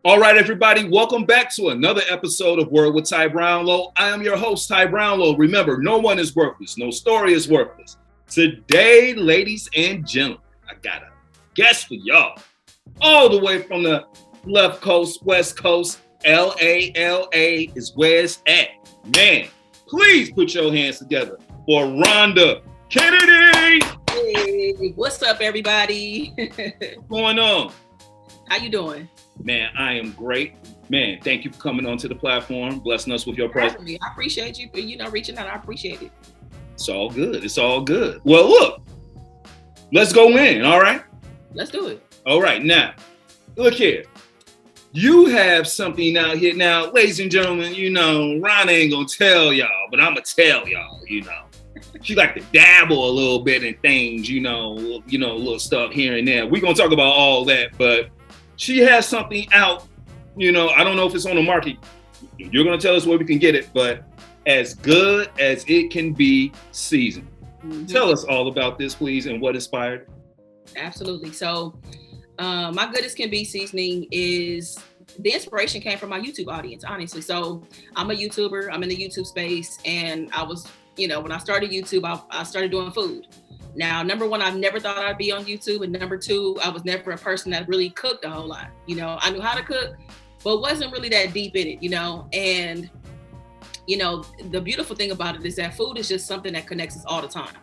All right, everybody, welcome back to another episode of Word with Ty Brownlow. I am your host, Ty Brownlow. Remember, no one is worthless. No story is worthless. Today, ladies and gentlemen, I got a guest for y'all. All the way from the left coast, west coast, LA is where it's at. Man, please put your hands together for Rhonda Kennedy. Hey, what's up, everybody? What's going on? How you doing? Man, I am great. Man, thank you for coming onto the platform, blessing us with your presence. I appreciate you, reaching out. I appreciate it. It's all good. It's all good. Well, look, let's go in, all right? Let's do it. All right, now, look here. You have something out here. Now, ladies and gentlemen, Rhonda ain't gonna tell y'all, but I'm gonna tell y'all, She like to dabble a little bit in things, little stuff here and there. We're gonna talk about all that, but she has something out, I don't know if it's on the market. You're going to tell us where we can get it, but as good as it can be seasoned. Mm-hmm. Tell us all about this, please, and what inspired. Absolutely. So my good as can be seasoning is, the inspiration came from my YouTube audience, honestly. So I'm a YouTuber. I'm in the YouTube space. And I was, when I started YouTube, I started doing food. Now, number one, I've never thought I'd be on YouTube. And number two, I was never a person that really cooked a whole lot. I knew how to cook, but wasn't really that deep in it, And, the beautiful thing about it is that food is just something that connects us all the time.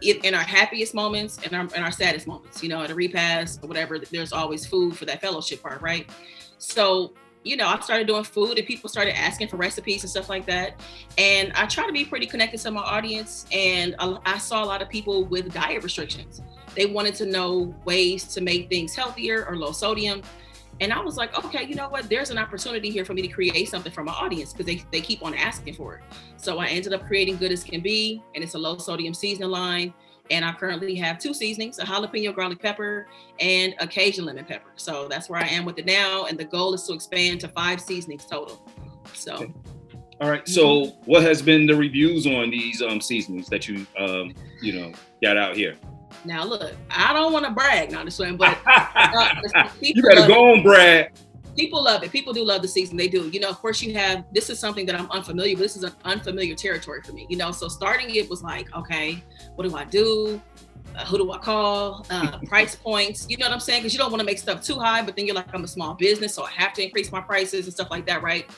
In our happiest moments and our saddest moments, at a repast or whatever, there's always food for that fellowship part, right? So, I started doing food and people started asking for recipes and stuff like that. And I try to be pretty connected to my audience. And I saw a lot of people with diet restrictions. They wanted to know ways to make things healthier or low sodium. And I was like, okay, you know what? There's an opportunity here for me to create something for my audience because they keep on asking for it. So I ended up creating Good as Can Be, and it's a low sodium seasoning line. And I currently have 2 seasonings, a jalapeno garlic pepper and a Cajun lemon pepper. So that's where I am with it now. And the goal is to expand to 5 seasonings total. So. Okay. All right. So what has been the reviews on these seasonings that you got out here? Now, look, I don't want to brag, not this way, but you better go on, brag. People love it. People do love the season. They do. Of course this is something that I'm unfamiliar with. This is an unfamiliar territory for me, So starting it was like, okay, what do I do? Who do I call? Price points. You know what I'm saying? Because you don't want to make stuff too high, but then you're like, I'm a small business, so I have to increase my prices and stuff like that, right?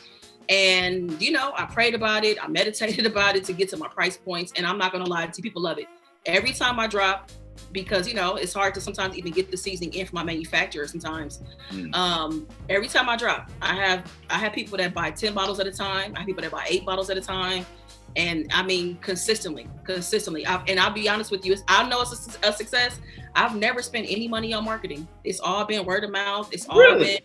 And, I prayed about it. I meditated about it to get to my price points. And I'm not going to lie to you, people love it. Every time I drop, because it's hard to sometimes even get the seasoning in from my manufacturer sometimes. Every time I drop, I have people that buy 10 bottles at a time. I have people that buy 8 bottles at a time. And I mean, consistently. And I'll be honest with you, I know it's a success. I've never spent any money on marketing. It's all been word of mouth. It's all been,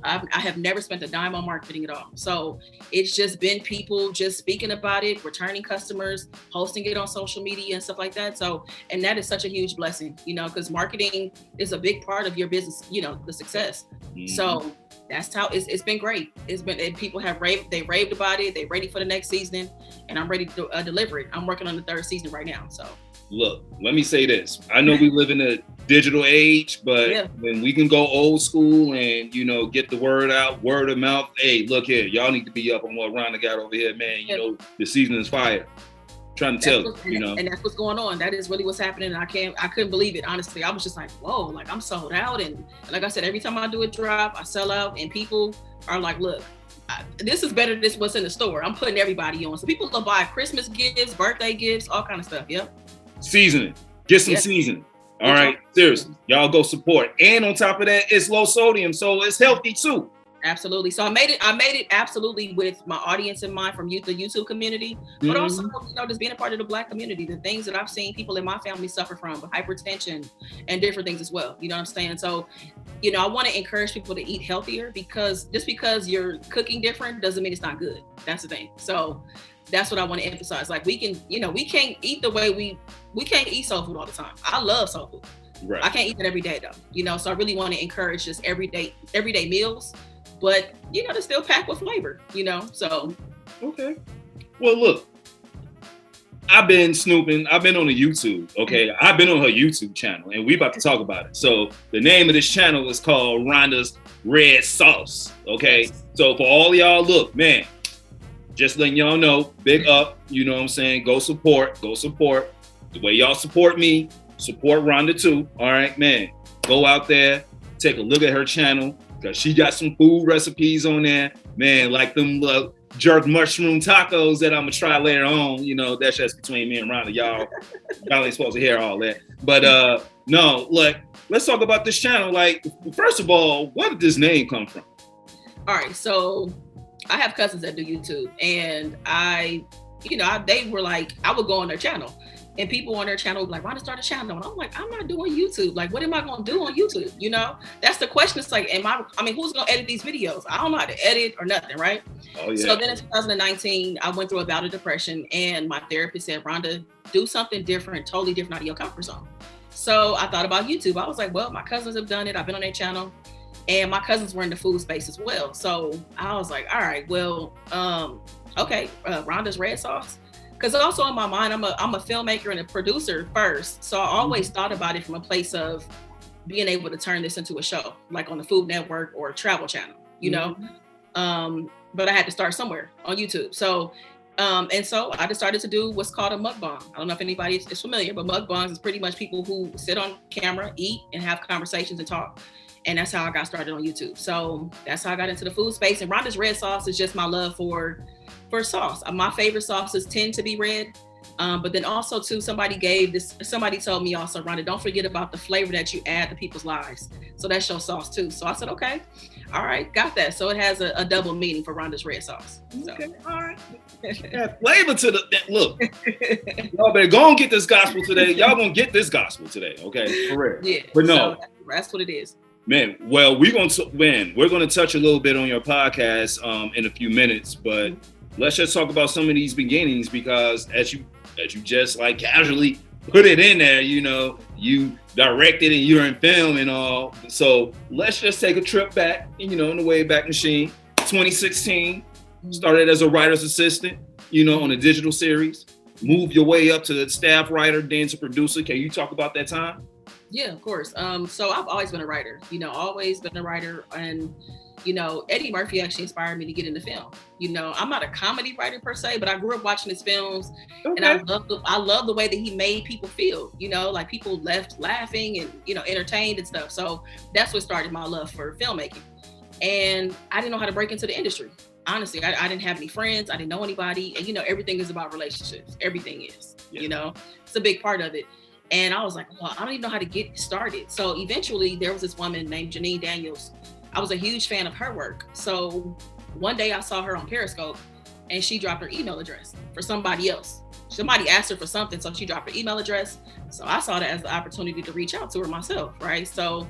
I have never spent a dime on marketing at all. So it's just been people just speaking about it, returning customers, posting it on social media and stuff like that. So, and that is such a huge blessing, because marketing is a big part of your business, the success. Mm-hmm. So that's how it's been great. People have raved about it. They're ready for the next season, and I'm ready to deliver it. I'm working on the 3rd season right now. So look, let me say this. I know we live in a digital age, but when we can go old school and, get the word out, word of mouth. Hey, look here, y'all need to be up on what Rhonda got over here, man. The season is fire. Trying to tell you, And that's what's going on. That is really what's happening. And I couldn't believe it, honestly. I was just like, whoa, like I'm sold out. And like I said, every time I do a drop, I sell out and people are like, look, this is better than what's in the store. I'm putting everybody on. So people will buy Christmas gifts, birthday gifts, all kind of stuff. Yep. Seasoning. Get some seasoning. All right. Seriously. Y'all go support. And on top of that, it's low sodium. So it's healthy too. Absolutely. So I made it absolutely with my audience in mind from the YouTube community, but also, just being a part of the Black community, the things that I've seen people in my family suffer from, hypertension and different things as well. You know what I'm saying? So, I want to encourage people to eat healthier because just because you're cooking different doesn't mean it's not good. That's the thing. So that's what I want to emphasize. Like we can't eat the way we can't eat soul food all the time. I love soul food. Right. I can't eat it every day though. So I really want to encourage just everyday meals, but they're still packed with flavor, so. Okay. Well, look, I've been snooping. I've been on the YouTube. Okay. I've been on her YouTube channel and we about to talk about it. So the name of this channel is called Rhonda's red sauce. Okay. Yes. So for all y'all, look, man, just letting y'all know, big up, you know what I'm saying? Go support. The way y'all support me, support Rhonda too. All right, man. Go out there, take a look at her channel, because she got some food recipes on there. Man, like them jerk mushroom tacos that I'm gonna try later on. You know, that's just between me and Rhonda. Y'all ain't supposed to hear all that. But no, look, let's talk about this channel. Like, first of all, where did this name come from? All right, so I have cousins that do YouTube, and they were like, I would go on their channel, and people on their channel would be like, Rhonda, start a channel. And I'm like, I'm not doing YouTube. Like, what am I going to do on YouTube? You know, that's the question. It's like, who's going to edit these videos? I don't know how to edit or nothing, right? Oh, yeah. So then in 2019, I went through a bout of depression, and my therapist said, Rhonda, do something different, totally different out of your comfort zone. So I thought about YouTube. I was like, well, my cousins have done it. I've been on their channel. And my cousins were in the food space as well. So I was like, all right, well, okay, Rhonda's red sauce. Because also in my mind, I'm a filmmaker and a producer first. So I always thought about it from a place of being able to turn this into a show, like on the Food Network or Travel Channel, you know? But I had to start somewhere on YouTube. So, and so I decided to do what's called a mukbang. I don't know if anybody is familiar, but mukbangs is pretty much people who sit on camera, eat, and have conversations and talk. And that's how I got started on YouTube. So that's how I got into the food space. And Rhonda's red sauce is just my love for sauce. My favorite sauces tend to be red. But then also too, somebody told me also, Rhonda, don't forget about the flavor that you add to people's lives. So that's your sauce too. So I said, okay, all right, got that. So it has a double meaning for Rhonda's red sauce. So. Okay, all right. Yeah, flavor to look. Y'all better go and get this gospel today. Y'all gonna get this gospel today, okay? For real. Yeah. But no. So that's what it is. Man, well, we're going to touch a little bit on your podcast in a few minutes, but let's just talk about some of these beginnings, because as you just like casually put it in there, you know, you directed and you're in film and all. So let's just take a trip back, you know, in the Wayback Machine. 2016, started as a writer's assistant, you know, on a digital series. Move your way up to the staff writer, then to producer. Can you talk about that time? Yeah, of course. So I've always been a writer, and, you know, Eddie Murphy actually inspired me to get into film. You know, I'm not a comedy writer per se, but I grew up watching his films, and I love the way that he made people feel, you know, like people left laughing and, you know, entertained and stuff. So that's what started my love for filmmaking. And I didn't know how to break into the industry. Honestly, I didn't have any friends. I didn't know anybody. And, you know, everything is about relationships. Everything is, you know, it's a big part of it. And I was like, well, I don't even know how to get started. So eventually there was this woman named Janine Daniels. I was a huge fan of her work. So one day I saw her on Periscope, and she dropped her email address for somebody else. Somebody asked her for something, so she dropped her email address. So I saw that as the opportunity to reach out to her myself, right? So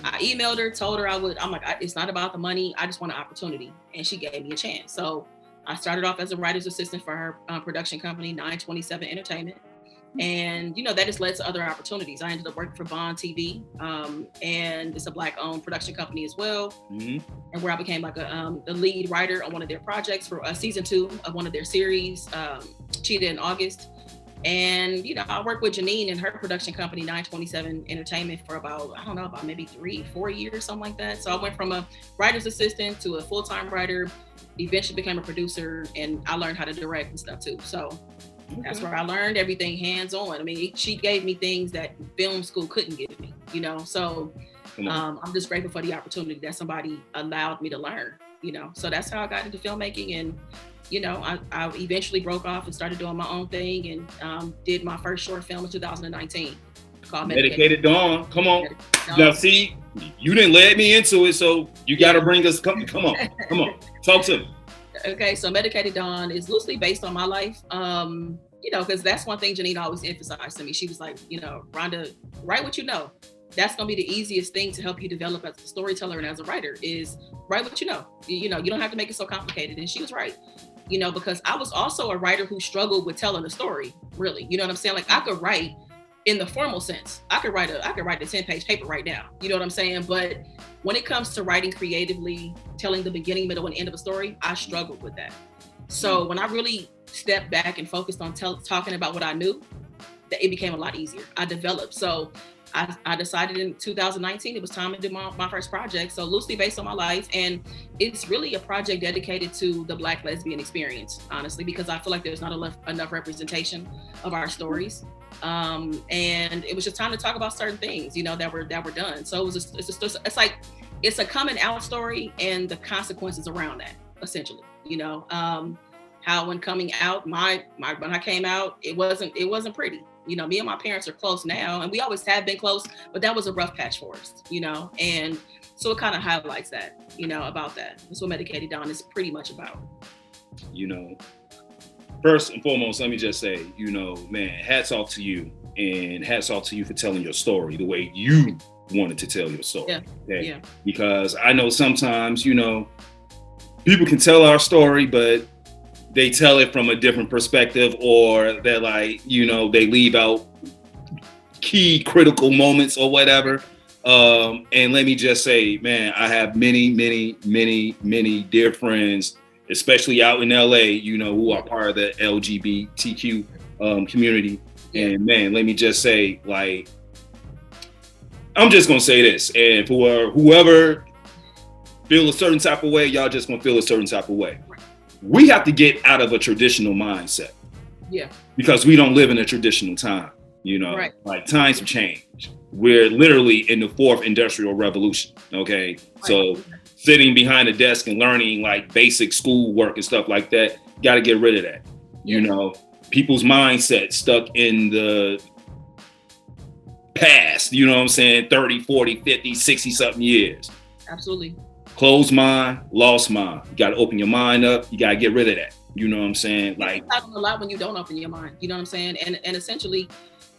I emailed her, told her I'm like, it's not about the money. I just want an opportunity. And she gave me a chance. So I started off as a writer's assistant for her production company, 927 Entertainment. And, you know, that just led to other opportunities. I ended up working for Bond TV, and it's a Black-owned production company as well. And where I became like the lead writer on one of their projects for season 2 of one of their series, Cheetah in August. And, you know, I worked with Janine and her production company, 927 Entertainment, for about maybe 3-4 years, something like that. So I went from a writer's assistant to a full-time writer, eventually became a producer, and I learned how to direct and stuff too. So that's where I learned everything hands-on. I mean, she gave me things that film school couldn't give me, you know? So I'm just grateful for the opportunity that somebody allowed me to learn, you know? So that's how I got into filmmaking. And, you know, I eventually broke off and started doing my own thing, and did my first short film in 2019 called Medicated Dawn. Come on. Now, see, you didn't lead me into it, so you got to bring us, come on, talk to me. Okay, so Medicated Dawn is loosely based on my life, you know, because that's one thing Janine always emphasized to me. She was like, you know, Rhonda, write what you know. That's going to be the easiest thing to help you develop as a storyteller and as a writer, is write what you know. You know, you don't have to make it so complicated. And she was right, you know, because I was also a writer who struggled with telling a story, really. You know what I'm saying? Like, I could write in the formal sense. I could write a 10-page paper right now. You know what I'm saying? But when it comes to writing creatively, telling the beginning, middle, and end of a story, I struggled with that. So when I really stepped back and focused on talking about what I knew, it became a lot easier. I developed. So I decided in 2019 it was time to do my first project. So loosely based on my life, and it's really a project dedicated to the Black lesbian experience, honestly, because I feel like there's not enough representation of our stories. And it was just time to talk about certain things, that were done. So it's a coming out story and the consequences around that, essentially. How when coming out, when I came out, it wasn't pretty. Me and my parents are close now, and we always have been close, but that was a rough patch for us, and so it kind of highlights that, about that. That's what Medicated Dawn is pretty much about. First and foremost, let me just say, man, hats off to you, and hats off to you for telling your story the way you wanted to tell your story. Yeah. Okay? Yeah. Because I know sometimes, people can tell our story, but they tell it from a different perspective, or they're like, they leave out key critical moments or whatever. And let me just say, man, I have many, many, many, many dear friends, especially out in LA, who are part of the LGBTQ community. And man, let me just say, like, I'm just gonna say this, and for whoever feel a certain type of way, y'all just gonna feel a certain type of way. We have to get out of a traditional mindset. Yeah. Because we don't live in a traditional time, Right. Like times have changed. We're literally in the 4th industrial revolution. Okay. Right. So sitting behind a desk and learning like basic school work and stuff like that, got to get rid of that. Yeah. People's mindset stuck in the past, 30, 40, 50, 60 something years. Absolutely. Closed mind, lost mind. You got to open your mind up. You got to get rid of that. You know what I'm saying? Like, it's a lot when you don't open your mind. You know what I'm saying? And essentially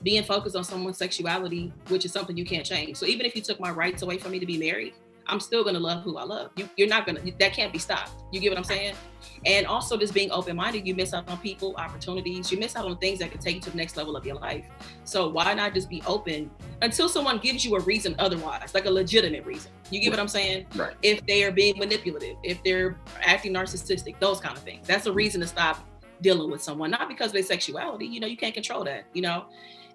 being focused on someone's sexuality, which is something you can't change. So even if you took my rights away from me to be married, I'm still going to love who I love. You're not going to, that can't be stopped. You get what I'm saying? And also just being open-minded, you miss out on people, opportunities, you miss out on things that can take you to the next level of your life. So why not just be open until someone gives you a reason otherwise, like a legitimate reason. You get what I'm saying? Right. If they are being manipulative, if they're acting narcissistic, those kind of things. That's a reason to stop dealing with someone, not because of their sexuality, you can't control that,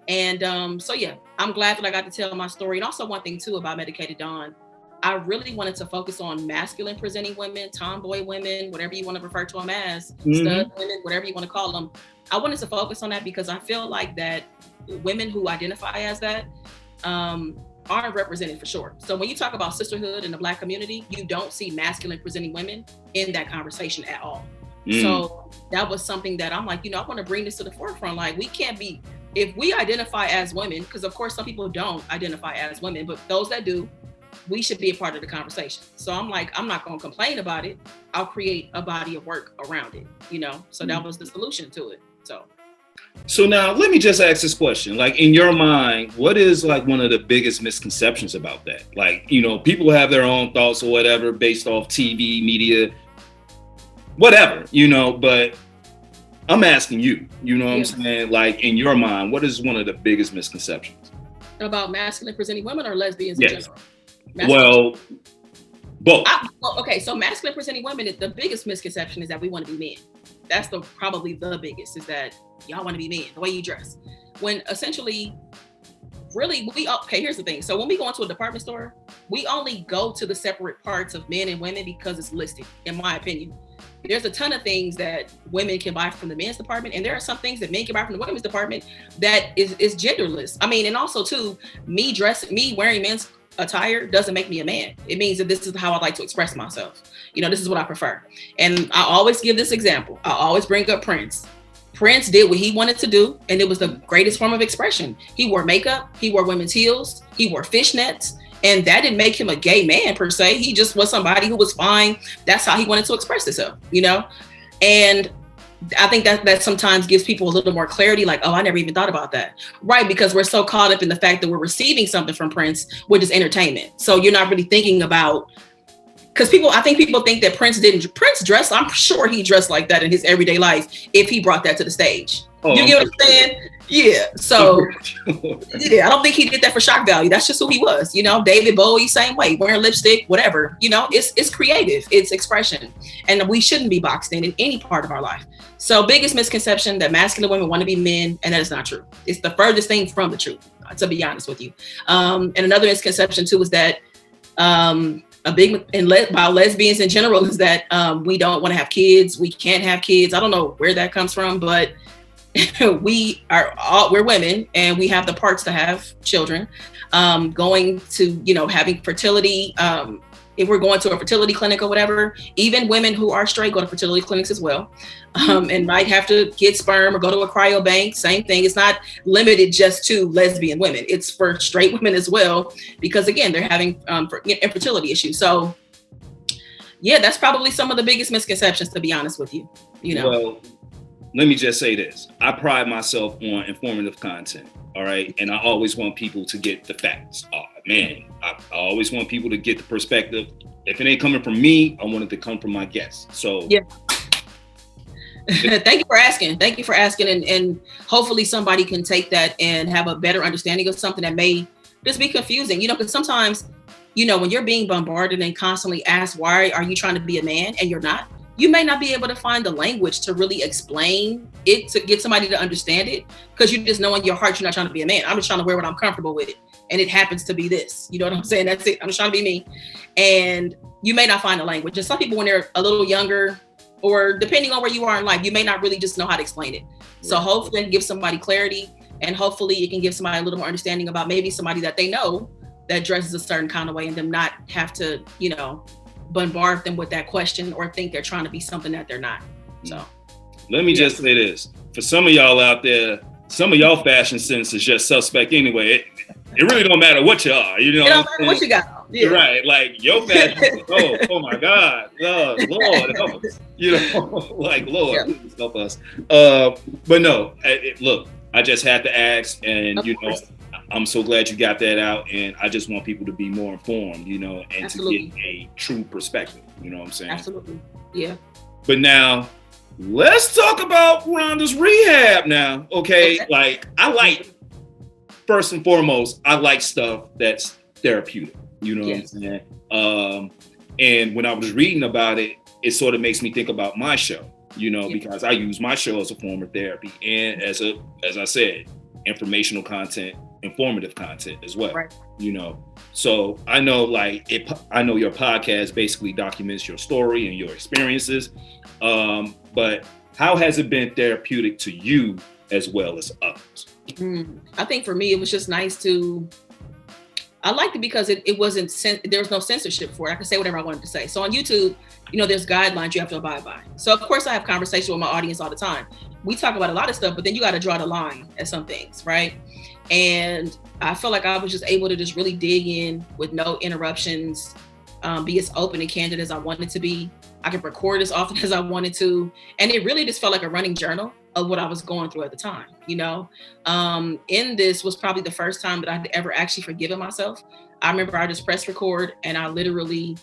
And so yeah, I'm glad that I got to tell my story. And also one thing too about Medicated Dawn, I really wanted to focus on masculine presenting women, tomboy women, whatever you want to refer to them as, stud women, whatever you want to call them. I wanted to focus on that because I feel like that women who identify as that aren't represented for sure. So when you talk about sisterhood in the Black community, you don't see masculine presenting women in that conversation at all. So that was something that I'm like, I want to bring this to the forefront. Like, we can't be, if we identify as women, because of course some people don't identify as women, but those that do, we should be a part of the conversation. So I'm like, I'm not going to complain about it. I'll create a body of work around it, So that was the solution to it. So now let me just ask this question. Like, in your mind, what is like one of the biggest misconceptions about that? Like, people have their own thoughts or whatever based off TV, media, whatever, but I'm asking you, what I'm saying? Like, in your mind, what is one of the biggest misconceptions? About masculine presenting women or lesbians in general? Well, both. Okay, so masculine presenting women, the biggest misconception is that we want to be men. That's probably the biggest, is that y'all want to be men, the way you dress. When essentially, really, here's the thing. So when we go into a department store, we only go to the separate parts of men and women because it's listed, in my opinion. There's a ton of things that women can buy from the men's department, and there are some things that men can buy from the women's department that is genderless. I mean, and also too, me wearing men's attire doesn't make me a man. It means that this is how I like to express myself. This is what I prefer. And I always give this example. I always bring up Prince. Prince did what he wanted to do, and it was the greatest form of expression. He wore makeup, he wore women's heels, he wore fishnets, and that didn't make him a gay man per se. He just was somebody who was fine. That's how he wanted to express himself, And I think that sometimes gives people a little more clarity, like, oh, I never even thought about that. Right, because we're so caught up in the fact that we're receiving something from Prince, which is entertainment. So you're not really thinking about, because I think people think that Prince dress, I'm sure he dressed like that in his everyday life if he brought that to the stage. Oh, You get what I'm saying? Yeah. So yeah, I don't think he did that for shock value. That's just who he was. David Bowie, same way, wearing lipstick, whatever. It's creative, it's expression, and we shouldn't be boxed in any part of our life. So biggest misconception that masculine women want to be men, and that is not true. It's the furthest thing from the truth, to be honest with you. And another misconception too is that about lesbians in general is that we don't want to have kids. We can't have kids. I don't know where that comes from, but we're women and we have the parts to have children. Going to, having fertility, if we're going to a fertility clinic or whatever, even women who are straight go to fertility clinics as well, and might have to get sperm or go to a cryo bank. Same thing. It's not limited just to lesbian women. It's for straight women as well, because again, they're having infertility issues. So yeah, that's probably some of the biggest misconceptions, to be honest with you. Well, let me just say this. I pride myself on informative content. All right. And I always want people to get the facts. Oh, man, I always want people to get the perspective. If it ain't coming from me, I want it to come from my guests. So yeah. Thank you for asking. And hopefully somebody can take that and have a better understanding of something that may just be confusing, because sometimes, when you're being bombarded and constantly asked, why are you trying to be a man and you're not? You may not be able to find the language to really explain it, to get somebody to understand it, because you just know in your heart you're not trying to be a man. I'm just trying to wear what I'm comfortable with, and it happens to be this. You know what I'm saying? That's it. I'm just trying to be me. And you may not find the language. And some people, when they're a little younger, or depending on where you are in life, you may not really just know how to explain it. So hopefully it can give somebody clarity, and hopefully it can give somebody a little more understanding about maybe somebody that they know that dresses a certain kind of way, and them not have to, bombard them with that question or think they're trying to be something that they're not. So let me just say this. For some of y'all out there, some of y'all fashion sense is just suspect anyway. It really don't matter what you are. It don't matter what you got on. Yeah. Right. Like your fashion, oh my God. Lord help us. Lord, please help us. But no, look, I just had to ask, and I'm so glad you got that out, and I just want people to be more informed, and Absolutely. To get a true perspective. You know what I'm saying? Absolutely. Yeah. But now, let's talk about Rhonda's rehab now. Okay. First and foremost, I like stuff that's therapeutic. You know what I'm saying? And when I was reading about it, it sort of makes me think about my show, because I use my show as a form of therapy and as I said, informational content, informative content as well. Right. So I know I know your podcast basically documents your story and your experiences. But how has it been therapeutic to you as well as others? I think for me, it was just nice I liked it because it wasn't, there was no censorship for it. I could say whatever I wanted to say. So on YouTube, there's guidelines you have to abide by. So of course I have conversation with my audience all the time. We talk about a lot of stuff, but then you got to draw the line at some things, right? And I felt like I was just able to just really dig in with no interruptions, be as open and candid as I wanted to be. I could record as often as I wanted to. And it really just felt like a running journal of what I was going through at the time, In this was probably the first time that I'd ever actually forgiven myself. I remember I just pressed record and I literally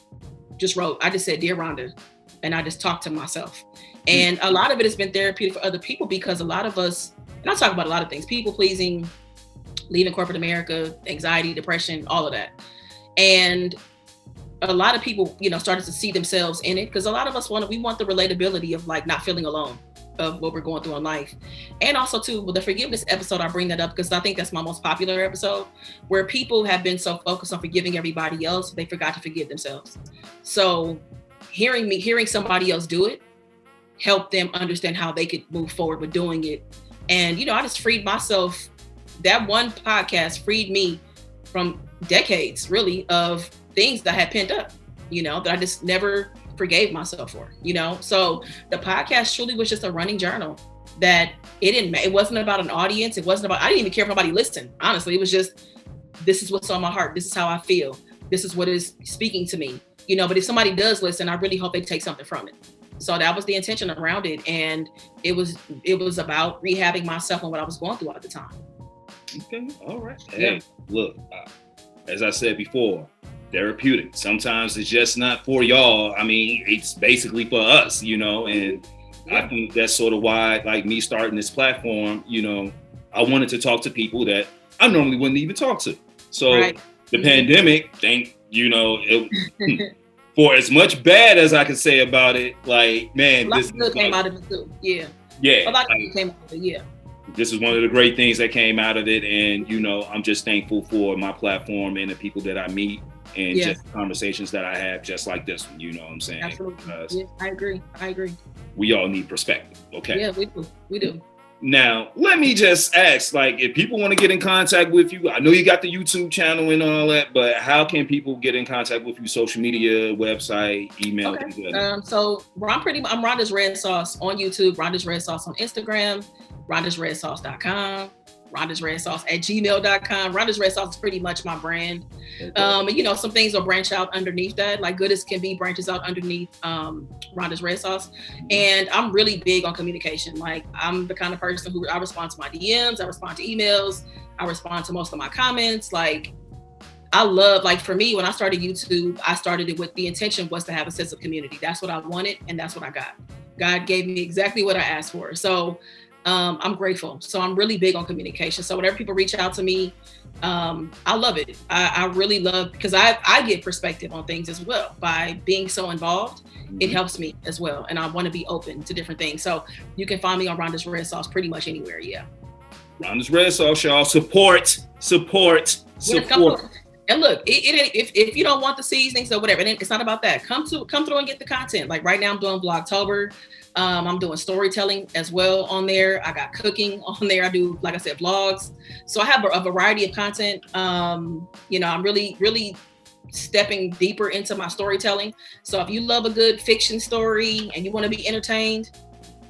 just wrote, I just said, "Dear Rhonda," and I just talked to myself. And a lot of it has been therapeutic for other people, because a lot of us, and I talk about a lot of things, people pleasing, leaving corporate America, anxiety, depression, all of that. And a lot of people, started to see themselves in it, because a lot of us we want the relatability of not feeling alone of what we're going through in life. And also too, with the forgiveness episode, I bring that up because I think that's my most popular episode, where people have been so focused on forgiving everybody else, they forgot to forgive themselves. So hearing somebody else do it helped them understand how they could move forward with doing it. And, I just freed myself. That one podcast freed me from decades really of things that I had pent up, that I just never forgave myself for, So the podcast truly was just a running journal that it wasn't about an audience. I didn't even care if nobody listened. Honestly, it was just, this is what's on my heart. This is how I feel. This is what is speaking to me, but if somebody does listen, I really hope they take something from it. So that was the intention around it. And it was about rehabbing myself and what I was going through at the time. Okay. All right. Hey, look, as I said before, therapeutic. Sometimes it's just not for y'all. I mean, it's basically for us, and I think that's sort of why, like me starting this platform, you know, I wanted to talk to people that I normally wouldn't even talk to. So the pandemic, for as much bad as I can say about it, like, man, this came out of it too. Yeah. Yeah. A lot of came out of it, yeah. This is one of the great things that came out of it. And, you know, I'm just thankful for my platform and the people that I meet and just conversations that I have just like this one, you know what I'm saying? Absolutely. Yeah, I agree. We all need perspective, okay? Yeah, we do. Now, let me just ask, like, if people want to get in contact with you, I know you got the YouTube channel and all that, but how can people get in contact with you? Social media, website, email? Okay. So I'm Rhonda's Red Sauce on YouTube, Rhonda's Red Sauce on Instagram, rhondasredsauce.com, rhondasredsauce@gmail.com. Rhonda's Red Sauce is pretty much my brand. Okay. You know, some things will branch out underneath that, like Good as Can Be branches out underneath Rhonda's Red Sauce. And I'm really big on communication. Like, I'm the kind of person who I respond to my DMs, I respond to emails, I respond to most of my comments. Like, I love, like, for me, when I started YouTube, I started it with the intention was to have a sense of community. That's what I wanted, and that's what I got. God gave me exactly what I asked for. So I'm grateful. So I'm really big on communication. So whenever people reach out to me, I love it. I really love, because I get perspective on things as well. By being so involved, it helps me as well. And I want to be open to different things. So you can find me on Rhonda's Red Sauce pretty much anywhere. Yeah. Rhonda's Red Sauce, y'all. Support. And look, if you don't want the seasonings or whatever, and it's not about that. Come through and get the content. Like right now, I'm doing Vlogtober. I'm doing storytelling as well on there. I got cooking on there. I do, like I said, vlogs. So I have a variety of content. You know, I'm really, really stepping deeper into my storytelling. So if you love a good fiction story and you want to be entertained,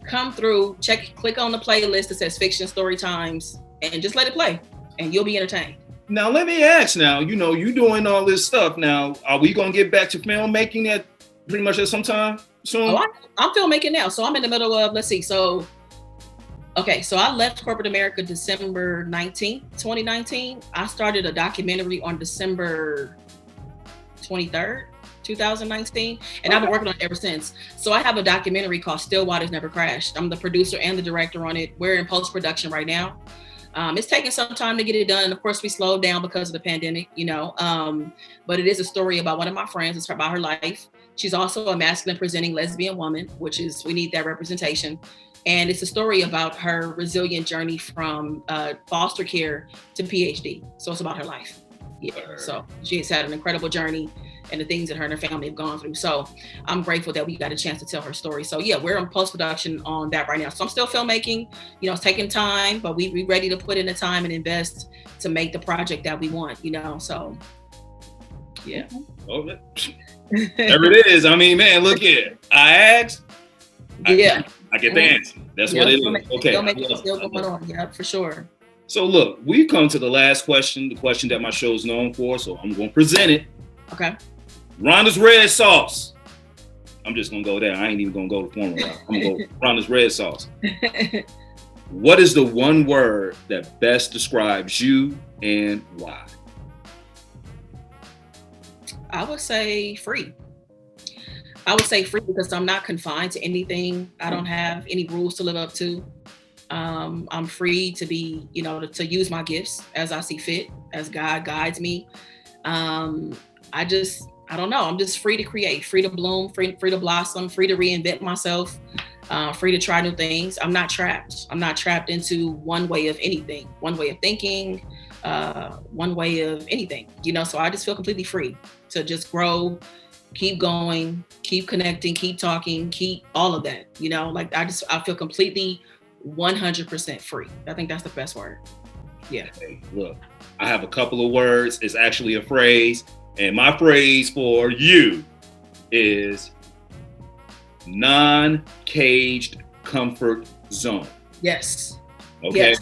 come through, click on the playlist that says Fiction Story Times, and just let it play, and you'll be entertained. Now, let me ask now, you know, you doing all this stuff now. Are we going to get back to filmmaking at pretty much at some time soon? Oh, I'm filmmaking now. So I'm in the middle of, so I left corporate America December 19th, 2019. I started a documentary on December 23rd, 2019. And I've been working on it ever since. So I have a documentary called Still Waters Never Crashed. I'm the producer and the director on it. We're in post-production right now. It's taking some time to get it done. And of course, we slowed down because of the pandemic, you know, but it is a story about one of my friends. It's about her life. She's also a masculine presenting lesbian woman, which is, we need that representation. And it's a story about her resilient journey from foster care to PhD. So it's about her life. Yeah. So she has had an incredible journey and the things that her and her family have gone through. So I'm grateful that we got a chance to tell her story. So yeah, we're in post-production on that right now. So I'm still filmmaking, you know, it's taking time, but we ready to put in the time and invest to make the project that we want, you know, so yeah. Oh, there it is. I mean, man, look here. I asked, I get the answer. That's what it is. Okay. Still going on. Yeah, for sure. So look, we've come to the last question, the question that my show is known for. So I'm going to present it. Okay. Rhonda's Red Sauce. I'm just going to go there. I ain't even going to go the formal route. I'm going to go Rhonda's Red Sauce. What is the one word that best describes you and why? I would say free. I would say free because I'm not confined to anything. I don't have any rules to live up to. I'm free to be, you know, to use my gifts as I see fit, as God guides me. I don't know. I'm just free to create, free to bloom, free to blossom, free to reinvent myself, free to try new things. I'm not trapped. I'm not trapped into one way of anything, one way of thinking, one way of anything, you know, so I just feel completely free to just grow, keep going, keep connecting, keep talking, keep all of that, you know, like I feel completely 100% free. I think that's the best word. Yeah. Hey, look, I have a couple of words. It's actually a phrase. And my phrase for you is non-caged comfort zone. Yes. Okay. Yes.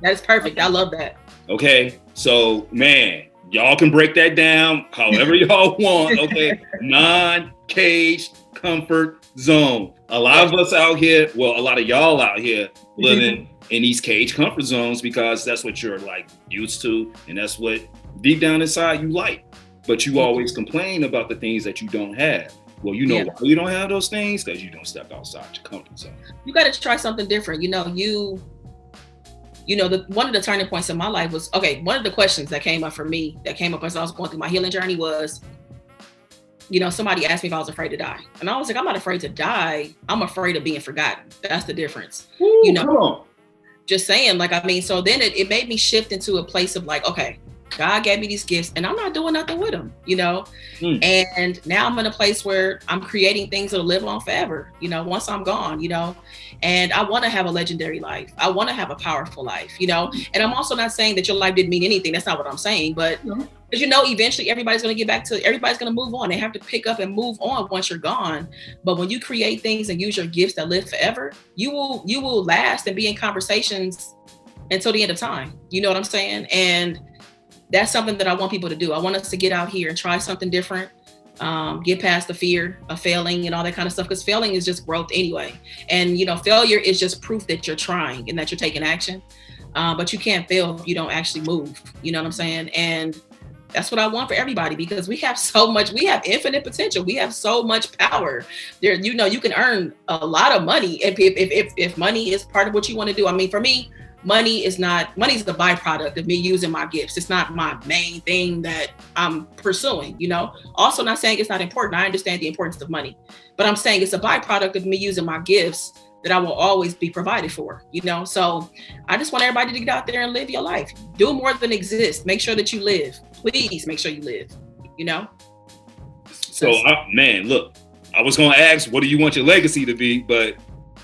That is perfect. I love that. Okay. So, man, y'all can break that down however y'all want. Okay. Non-caged comfort zone. A lot of us out here, well, a lot of y'all out here living in these cage comfort zones because that's what you're like used to. And that's what deep down inside you like. But you always complain about the things that you don't have. Well, you know why you don't have those things? Because you don't step outside your comfort zone. You got to try something different. One of the turning points in my life was, one of the questions that came up for me, that came up as I was going through my healing journey was, somebody asked me if I was afraid to die. And I was like, I'm not afraid to die. I'm afraid of being forgotten. That's the difference. Ooh, come on. Just saying, so then it made me shift into a place of like, okay, God gave me these gifts and I'm not doing nothing with them, And now I'm in a place where I'm creating things that'll live on forever, once I'm gone, and I want to have a legendary life. I want to have a powerful life, and I'm also not saying that your life didn't mean anything. That's not what I'm saying, but because eventually everybody's going to move on. They have to pick up and move on once you're gone. But when you create things and use your gifts that live forever, you will last and be in conversations until the end of time. You know what I'm saying? And that's something that I want people to do. I want us to get out here and try something different, get past the fear of failing and all that kind of stuff, because failing is just growth anyway. And, failure is just proof that you're trying and that you're taking action. But you can't fail if you don't actually move. You know what I'm saying? And that's what I want for everybody, because we have infinite potential. We have so much power there. You can earn a lot of money if money is part of what you want to do. I mean, for me, money's the byproduct of me using my gifts. It's not my main thing that I'm pursuing, Also not saying it's not important. I understand the importance of money, but I'm saying it's a byproduct of me using my gifts that I will always be provided for, So I just want everybody to get out there and live your life. Do more than exist. Make sure that you live. Please make sure you live, So, look, I was going to ask, what do you want your legacy to be? But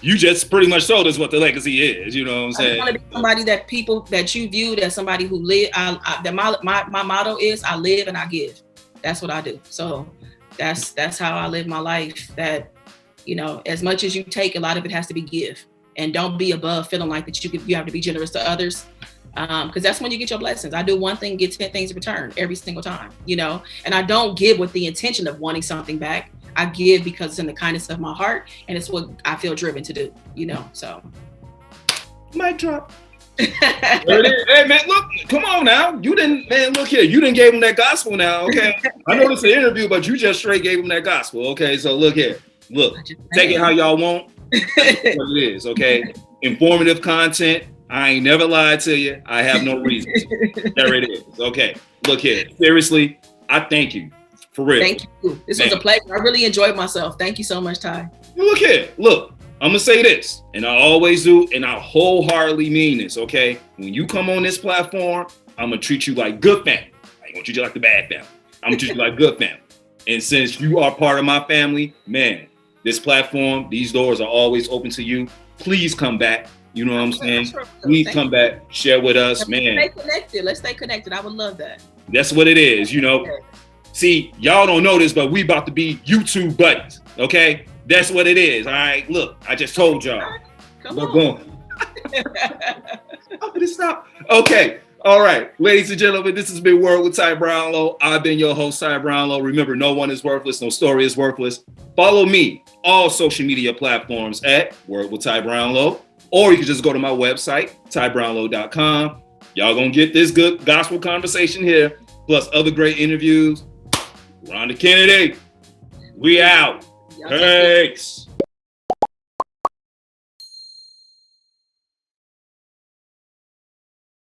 you just pretty much told us what the legacy is. You know what I'm saying? I want to be somebody that people that you viewed as somebody who live. My motto is I live and I give. That's what I do. So that's how I live my life. That, as much as you take, a lot of it has to be give, and don't be above feeling like that you have to be generous to others. Because that's when you get your blessings. I do one thing, get 10 things in return every single time, and I don't give with the intention of wanting something back. I give because it's in the kindness of my heart, and it's what I feel driven to do, so. Mic drop. There it is. Hey, man, look, come on now. You didn't give him that gospel now, okay? I know this is an interview, but you just straight gave him that gospel, okay? So look here. Look, take it how y'all want. That's what it is, okay? Informative content. I ain't never lied to you. I have no reason to. There it is. Okay. Look here. Seriously, I thank you. For real. Thank you. This was a pleasure. I really enjoyed myself. Thank you so much, Ty. Look here. Look, I'm going to say this, and I always do, and I wholeheartedly mean this, okay? When you come on this platform, I'm going to treat you like good family. I ain't going to treat you like the bad family. I'm going to treat you like good family. And since you are part of my family, man, this platform, these doors are always open to you. Please come back. You know what I'm saying? Please come back, share with us, man. Let's stay connected. I would love that. That's what it is, See, y'all don't know this, but we about to be YouTube buddies, okay? That's what it is, all right? Look, I just told y'all. We're going. I'm gonna stop. Okay, all right. Ladies and gentlemen, this has been Word with Ty Brownlow. I've been your host, Ty Brownlow. Remember, no one is worthless, no story is worthless. Follow me, all social media platforms at Word with Ty Brownlow. Or you can just go to my website, tybrownlow.com. Y'all gonna get this good gospel conversation here, plus other great interviews. Rhonda Kennedy, we out. Thanks.